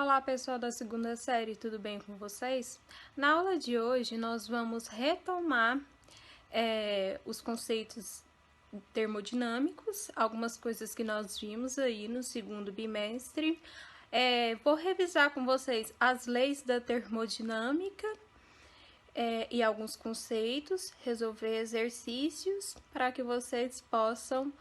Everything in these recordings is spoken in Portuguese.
Olá, pessoal da segunda série, tudo bem com vocês? Na aula de hoje, nós vamos retomar os conceitos termodinâmicos, algumas coisas que nós vimos aí no segundo bimestre. Vou revisar com vocês as leis da termodinâmica e alguns conceitos, resolver exercícios para que vocês possam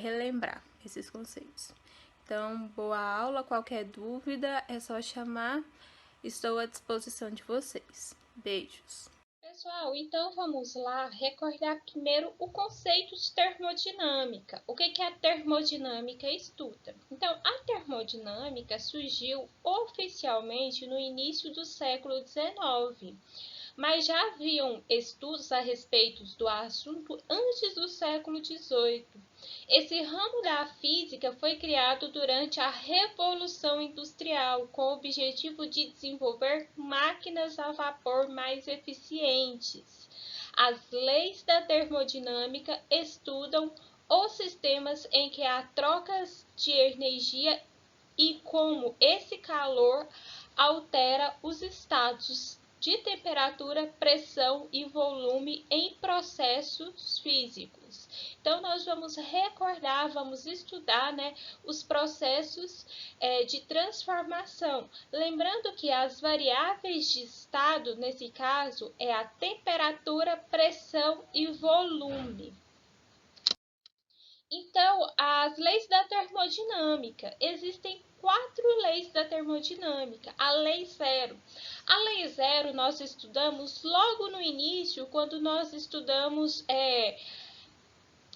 relembrar esses conceitos. Então, boa aula, qualquer dúvida é só chamar, estou à disposição de vocês. Beijos! Pessoal, então vamos lá recordar primeiro o conceito de termodinâmica. O que a termodinâmica estuda? Então, a termodinâmica surgiu oficialmente no início do século XIX, mas já haviam estudos a respeito do assunto antes do século XVIII. Esse ramo da física foi criado durante a Revolução Industrial, com o objetivo de desenvolver máquinas a vapor mais eficientes. As leis da termodinâmica estudam os sistemas em que há trocas de energia e como esse calor altera os estados de temperatura, pressão e volume em processos físicos. Então, nós vamos recordar, vamos estudar, os processos de transformação. Lembrando que as variáveis de estado, nesse caso, é a temperatura, pressão e volume. Então, as leis da termodinâmica. Existem 4 leis da termodinâmica. A lei zero. A lei zero nós estudamos logo no início, quando nós estudamos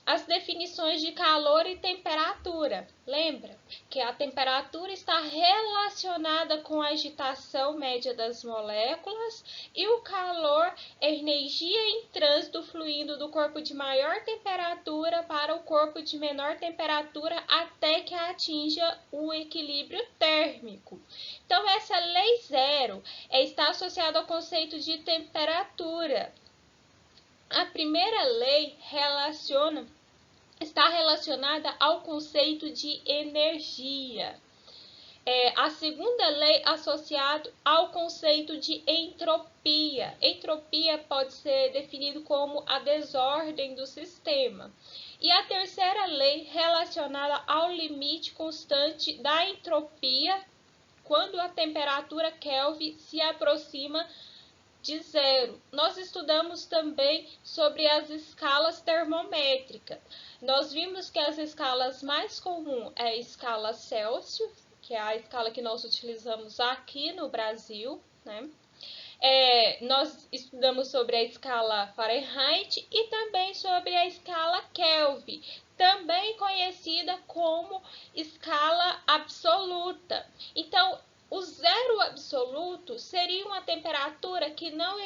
as definições de calor e temperatura. Lembra que a temperatura está relacionada com a agitação média das moléculas e o calor é energia em trânsito fluindo do corpo de maior temperatura para o corpo de menor temperatura até que atinja o equilíbrio térmico. Então, essa lei zero está associada ao conceito de temperatura. A primeira lei está relacionada ao conceito de energia. A segunda lei associada ao conceito de entropia. Entropia pode ser definido como a desordem do sistema. E a terceira lei relacionada ao limite constante da entropia, quando a temperatura Kelvin se aproxima de zero. Nós estudamos também sobre as escalas termométricas. Nós vimos que as escalas mais comuns é a escala Celsius, que é a escala que nós utilizamos aqui no Brasil, né? Nós estudamos sobre a escala Fahrenheit e também sobre a escala Kelvin, também conhecida como escala absoluta. Então, o zero absoluto seria uma temperatura que não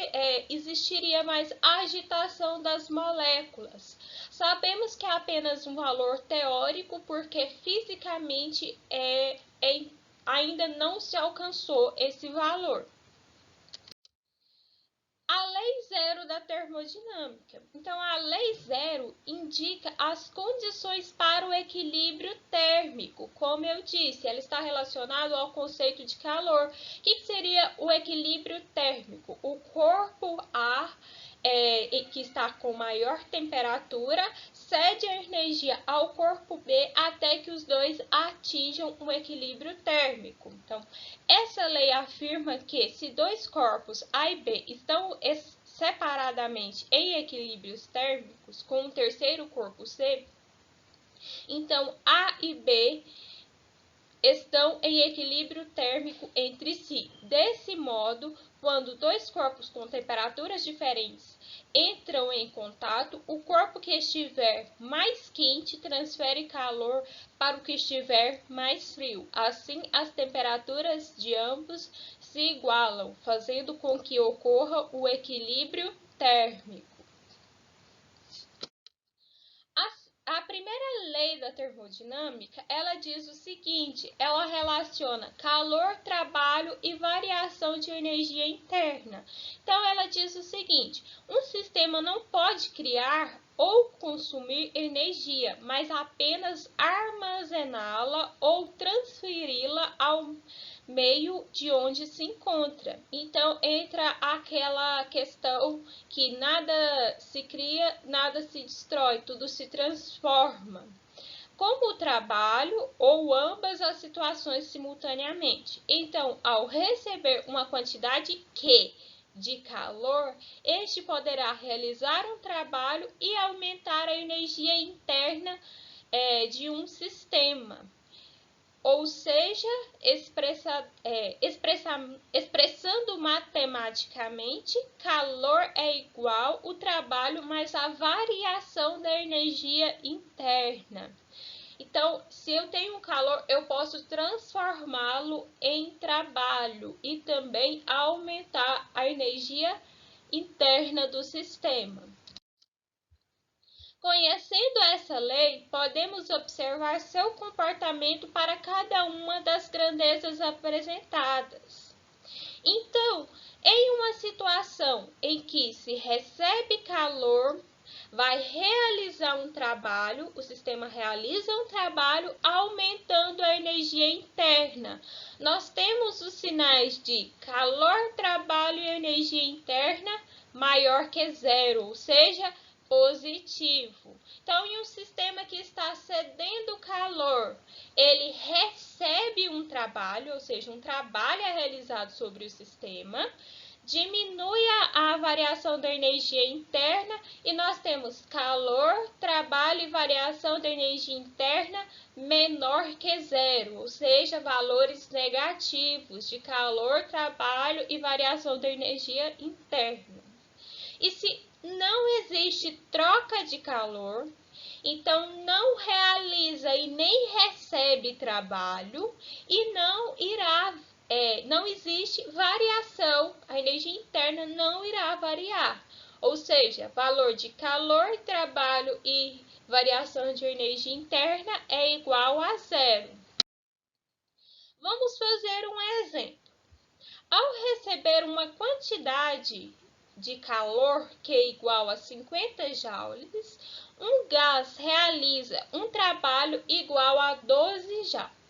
existiria mais agitação das moléculas. Sabemos que é apenas um valor teórico, porque fisicamente ainda não se alcançou esse valor. A lei zero da termodinâmica. Então, a lei zero indica as condições para o equilíbrio térmico. Como eu disse, ela está relacionada ao conceito de calor. O que seria o equilíbrio térmico? O corpo A, que está com maior temperatura, cede a energia ao corpo B até que os dois atinjam um equilíbrio térmico. Então, essa lei afirma que se dois corpos A e B estão separadamente em equilíbrios térmicos com um terceiro corpo C, então A e B estão em equilíbrio térmico entre si. Desse modo, quando dois corpos com temperaturas diferentes entram em contato, o corpo que estiver mais quente transfere calor para o que estiver mais frio. Assim, as temperaturas de ambos se igualam, fazendo com que ocorra o equilíbrio térmico. A primeira lei da termodinâmica, ela diz o seguinte, ela relaciona calor, trabalho e variação de energia interna. Então, ela diz o seguinte, um sistema não pode criar ou consumir energia, mas apenas armazená-la ou transferi-la ao meio de onde se encontra. Então, entra aquela questão que nada se cria, nada se destrói, tudo se transforma. Como o trabalho ou ambas as situações simultaneamente. Então, ao receber uma quantidade Q de calor, este poderá realizar um trabalho e aumentar a energia interna de um sistema. Ou seja, expressando matematicamente, calor é igual o trabalho mais a variação da energia interna. Então, se eu tenho calor, eu posso transformá-lo em trabalho e também aumentar a energia interna do sistema. Conhecendo essa lei, podemos observar seu comportamento para cada uma das grandezas apresentadas. Então, em uma situação em que se recebe calor, vai realizar um trabalho, o sistema realiza um trabalho aumentando a energia interna. Nós temos os sinais de calor, trabalho e energia interna maior que zero, ou seja, positivo. Então, em um sistema que está cedendo calor, ele recebe um trabalho, ou seja, um trabalho é realizado sobre o sistema, diminui a variação da energia interna e nós temos calor, trabalho e variação da energia interna menor que zero, ou seja, valores negativos de calor, trabalho e variação da energia interna. E se não existe troca de calor, então não realiza e nem recebe trabalho e não existe variação, a energia interna não irá variar. Ou seja, valor de calor, trabalho e variação de energia interna é igual a zero. Vamos fazer um exemplo. Ao receber uma quantidade de calor que é igual a 50 joules, um gás realiza um trabalho igual a 12 joules.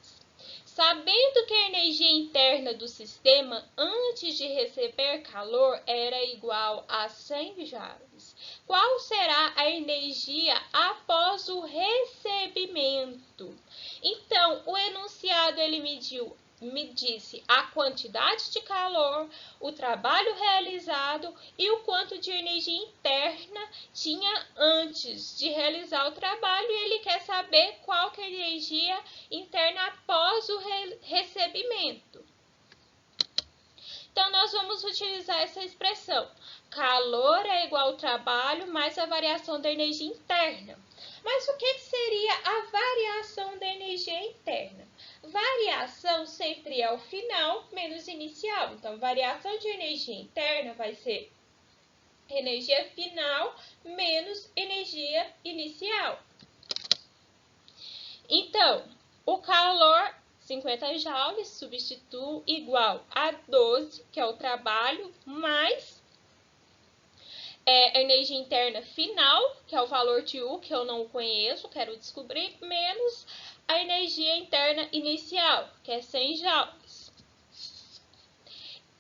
Sabendo que a energia interna do sistema antes de receber calor era igual a 100 joules, qual será a energia após o recebimento? Então, o enunciado ele me disse a quantidade de calor, o trabalho realizado e o quanto de energia interna tinha antes de realizar o trabalho, e ele quer saber qual que é a energia interna após o recebimento. Então, nós vamos utilizar essa expressão. Calor é igual ao trabalho mais a variação da energia interna. Mas o que seria a variação da energia interna? Variação sempre é o final menos inicial. Então, variação de energia interna vai ser energia final menos energia inicial. Então, o calor, 50 joules, substituo igual a 12, que é o trabalho, mais a energia interna final, que é o valor de U, que eu não conheço, quero descobrir, menos a energia interna inicial, que é 100 joules.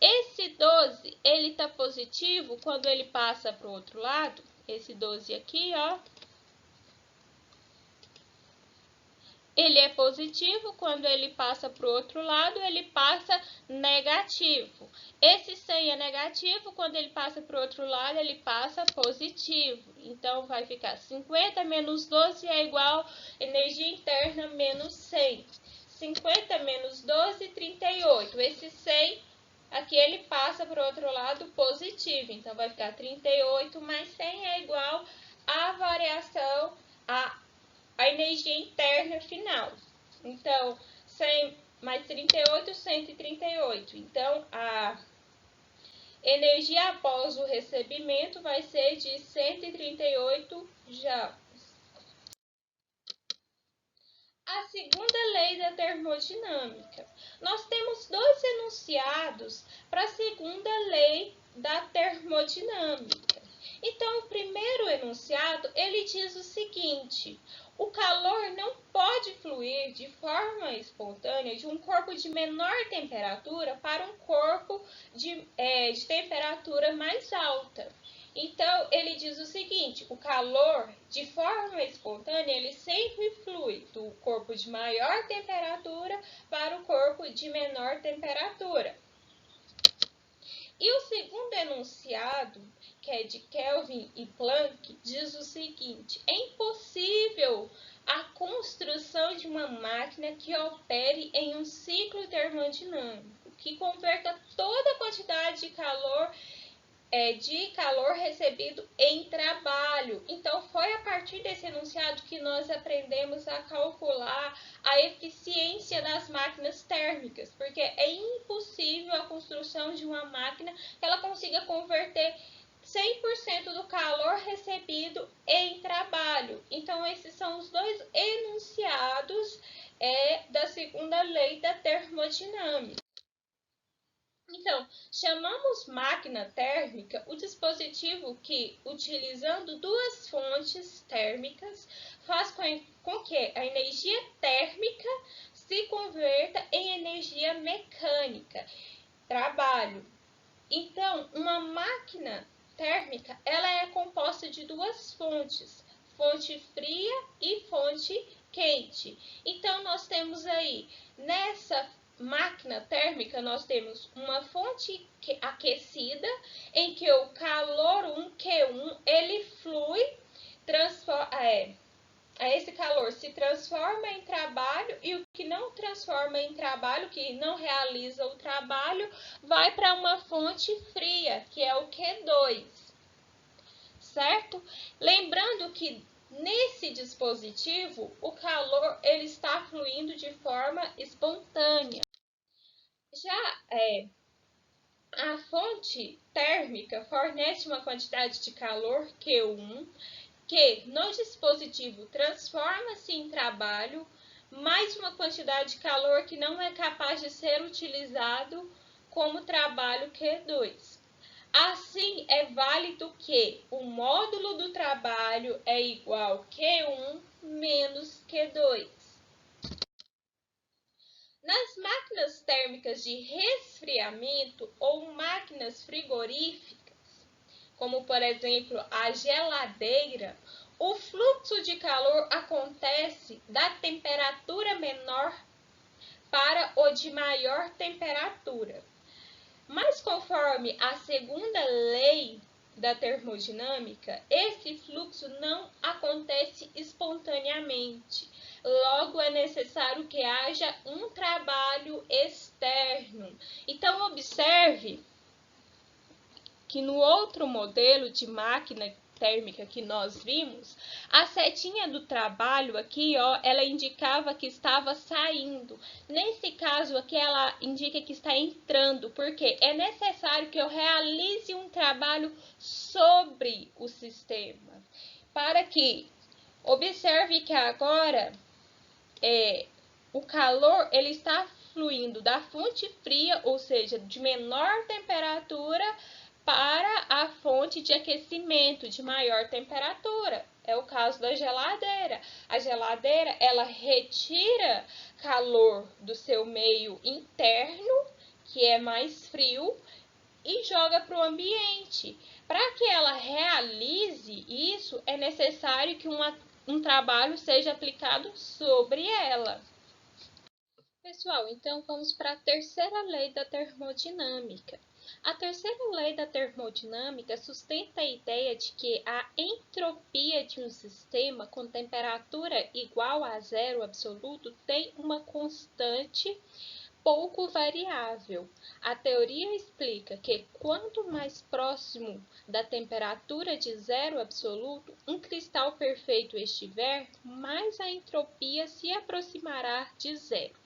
Esse 12, ele está positivo quando ele passa para o outro lado. Esse 12 aqui, ó. Ele é positivo, quando ele passa para o outro lado, ele passa negativo. Esse 100 é negativo, quando ele passa para o outro lado, ele passa positivo. Então, vai ficar 50 menos 12 é igual energia interna menos 100. 50 menos 12, 38. Esse 100, aqui ele passa para o outro lado positivo. Então, vai ficar 38 mais 100 é igual a variação, a energia interna final. Então, 100 mais 38, 138. Então, a energia após o recebimento vai ser de 138 joules. A segunda lei da termodinâmica. Nós temos dois enunciados para a segunda lei da termodinâmica. Então, o primeiro enunciado, ele diz o seguinte: O calor não pode fluir de forma espontânea de um corpo de menor temperatura para um corpo de temperatura mais alta. Então, ele diz o seguinte: o calor, de forma espontânea, ele sempre flui do corpo de maior temperatura para o corpo de menor temperatura. E o segundo enunciado, que é de Kelvin e Planck, diz o seguinte: é impossível a construção de uma máquina que opere em um ciclo termodinâmico, que converta toda a quantidade de calor recebido em trabalho. Então, foi a partir desse enunciado que nós aprendemos a calcular a eficiência das máquinas térmicas, porque é impossível a construção de uma máquina que ela consiga converter 100% do calor recebido em trabalho. Então, esses são os dois enunciados da segunda lei da termodinâmica. Então, chamamos máquina térmica o dispositivo que, utilizando duas fontes térmicas, faz com que a energia térmica se converta em energia mecânica, trabalho. Então, uma máquina térmica, ela é composta de duas fontes, fonte fria e fonte quente. Então, nós temos aí, nessa máquina térmica, nós temos uma fonte aquecida, em que o calor Q1, ele flui, esse calor se transforma em trabalho, e o que não transforma em trabalho, que não realiza o trabalho, vai para uma fonte fria, que é o Q2, certo? Lembrando que nesse dispositivo, o calor ele está fluindo de forma espontânea. Já a fonte térmica fornece uma quantidade de calor Q1, que no dispositivo transforma-se em trabalho, mais uma quantidade de calor que não é capaz de ser utilizado como trabalho Q2. Assim, é válido que o módulo do trabalho é igual a Q1 menos Q2. Nas máquinas térmicas de resfriamento ou máquinas frigoríficas, como por exemplo a geladeira, o fluxo de calor acontece da temperatura menor para o de maior temperatura. Mas conforme a segunda lei da termodinâmica, esse fluxo não acontece espontaneamente. Logo, é necessário que haja um trabalho externo. Então, observe que no outro modelo de máquina térmica que nós vimos, a setinha do trabalho aqui, ó, ela indicava que estava saindo. Nesse caso aqui, ela indica que está entrando, porque é necessário que eu realize um trabalho sobre o sistema, para que observe que agora o calor ele está fluindo da fonte fria, ou seja, de menor temperatura, para a fonte de aquecimento de maior temperatura. É o caso da geladeira. A geladeira, ela retira calor do seu meio interno, que é mais frio, e joga para o ambiente. Para que ela realize isso, é necessário que um trabalho seja aplicado sobre ela. Pessoal, então vamos para a terceira lei da termodinâmica. A terceira lei da termodinâmica sustenta a ideia de que a entropia de um sistema com temperatura igual a zero absoluto tem uma constante pouco variável. A teoria explica que quanto mais próximo da temperatura de zero absoluto um cristal perfeito estiver, mais a entropia se aproximará de zero.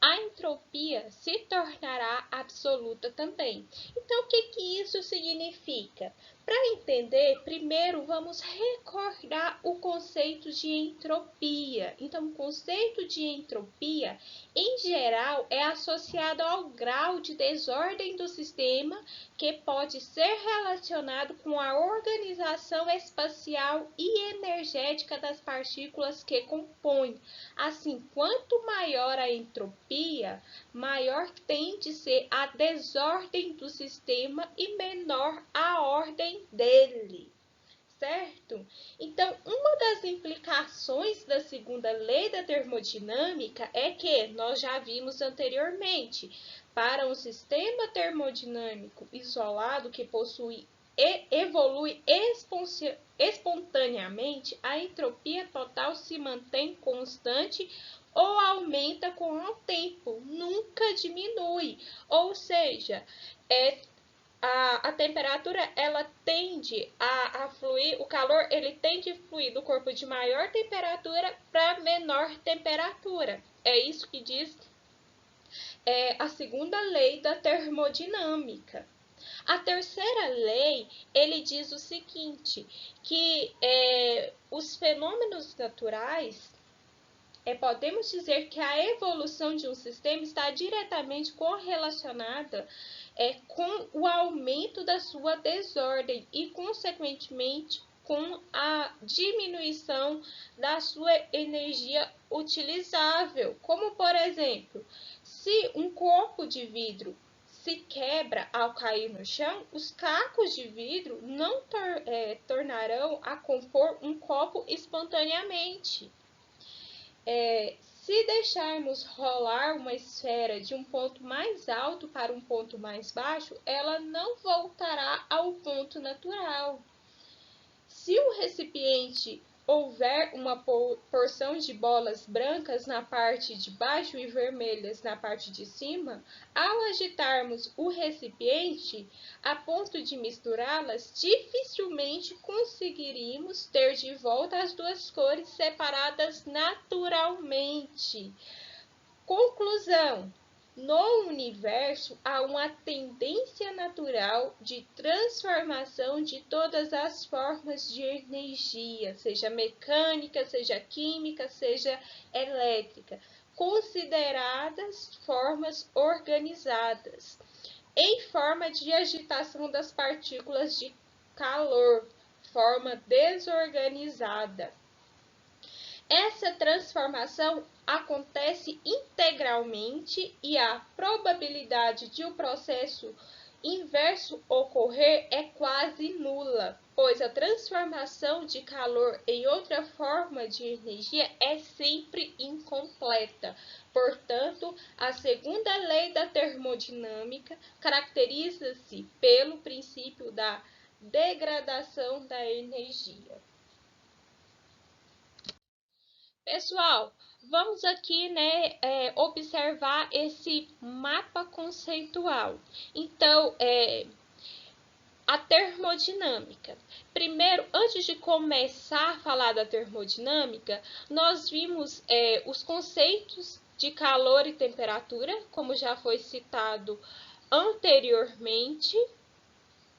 A entropia se tornará absoluta também. Então, o que isso significa? Para entender, primeiro vamos recordar o conceito de entropia. Então, o conceito de entropia, em geral, é associado ao grau de desordem do sistema que pode ser relacionado com a organização espacial e energética das partículas que compõem. Assim, quanto maior a entropia, maior tende a ser a desordem do sistema e menor a ordem dele, certo? Então, uma das implicações da segunda lei da termodinâmica é que, nós já vimos anteriormente, para um sistema termodinâmico isolado que possui e evolui espontaneamente, a entropia total se mantém constante ou aumenta com o tempo, nunca diminui. Ou seja, a temperatura ela tende a fluir, o calor ele tende a fluir do corpo de maior temperatura para menor temperatura. É isso que diz a segunda lei da termodinâmica. A terceira lei, ele diz o seguinte, que os fenômenos naturais, podemos dizer que a evolução de um sistema está diretamente correlacionada com o aumento da sua desordem e, consequentemente, com a diminuição da sua energia utilizável. Como, por exemplo, se um copo de vidro se quebra ao cair no chão, os cacos de vidro não tornarão a compor um copo espontaneamente. Se deixarmos rolar uma esfera de um ponto mais alto para um ponto mais baixo, ela não voltará ao ponto natural. Se o recipiente houver uma porção de bolas brancas na parte de baixo e vermelhas na parte de cima, ao agitarmos o recipiente a ponto de misturá-las, dificilmente conseguiríamos ter de volta as duas cores separadas naturalmente. Conclusão: no universo há uma tendência natural de transformação de todas as formas de energia, seja mecânica, seja química, seja elétrica, consideradas formas organizadas, em forma de agitação das partículas de calor, forma desorganizada. Essa transformação acontece integralmente e a probabilidade de o processo inverso ocorrer é quase nula, pois a transformação de calor em outra forma de energia é sempre incompleta. Portanto, a segunda lei da termodinâmica caracteriza-se pelo princípio da degradação da energia. Pessoal, vamos aqui, observar esse mapa conceitual. Então, a termodinâmica. Primeiro, antes de começar a falar da termodinâmica, nós vimos os conceitos de calor e temperatura, como já foi citado anteriormente,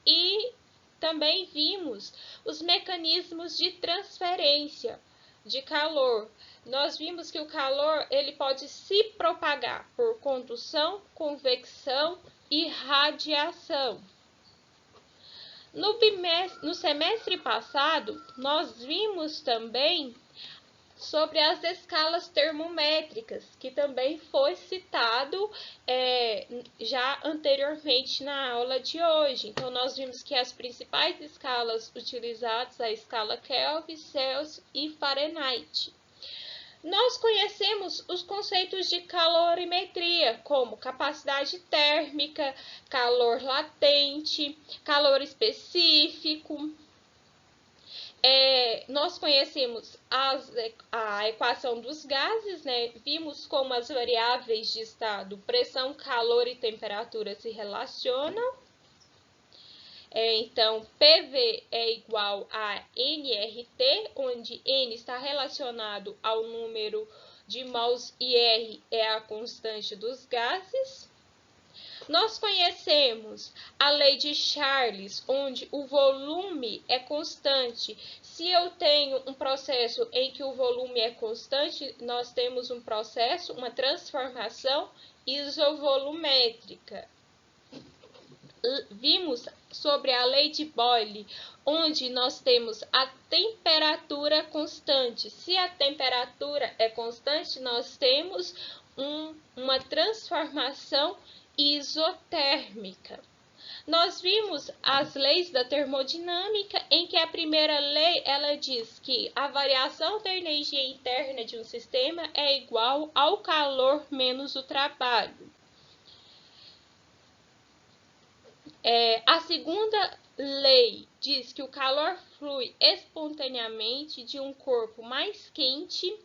e também vimos os mecanismos de transferência de calor. Nós vimos que o calor ele pode se propagar por condução, convecção e radiação. No semestre passado, nós vimos também sobre as escalas termométricas, que também foi citado já anteriormente na aula de hoje. Então, nós vimos que as principais escalas utilizadas a escala Kelvin, Celsius e Fahrenheit. Nós conhecemos os conceitos de calorimetria, como capacidade térmica, calor latente, calor específico. Nós conhecemos a equação dos gases, né? Vimos como as variáveis de estado, pressão, calor e temperatura se relacionam. Então, PV é igual a nRT, onde N está relacionado ao número de mols e R é a constante dos gases. Nós conhecemos a lei de Charles, onde o volume é constante. Se eu tenho um processo em que o volume é constante, nós temos um processo, uma transformação isovolumétrica. Vimos sobre a lei de Boyle, onde nós temos a temperatura constante. Se a temperatura é constante, nós temos uma transformação isotérmica. Nós vimos as leis da termodinâmica, em que a primeira lei ela diz que a variação da energia interna de um sistema é igual ao calor menos o trabalho. A segunda lei diz que o calor flui espontaneamente de um corpo mais quente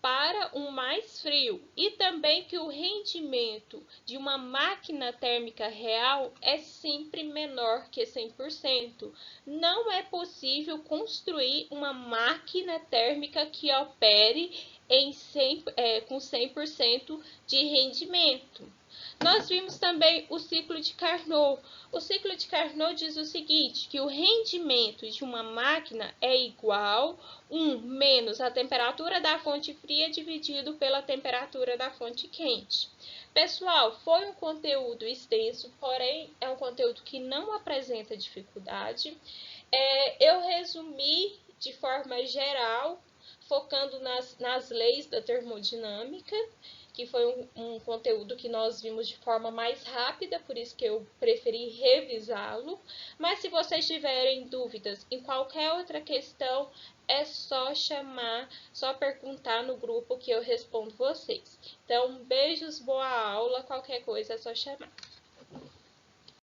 para um mais frio, e também que o rendimento de uma máquina térmica real é sempre menor que 100%. Não é possível construir uma máquina térmica que opere com 100% de rendimento. Nós vimos também o ciclo de Carnot. O ciclo de Carnot diz o seguinte, que o rendimento de uma máquina é igual 1 menos a temperatura da fonte fria dividido pela temperatura da fonte quente. Pessoal, foi um conteúdo extenso, porém é um conteúdo que não apresenta dificuldade. Eu resumi de forma geral, focando nas leis da termodinâmica, que foi um conteúdo que nós vimos de forma mais rápida, por isso que eu preferi revisá-lo. Mas se vocês tiverem dúvidas em qualquer outra questão, é só chamar, só perguntar no grupo que eu respondo vocês. Então, beijos, boa aula, qualquer coisa é só chamar.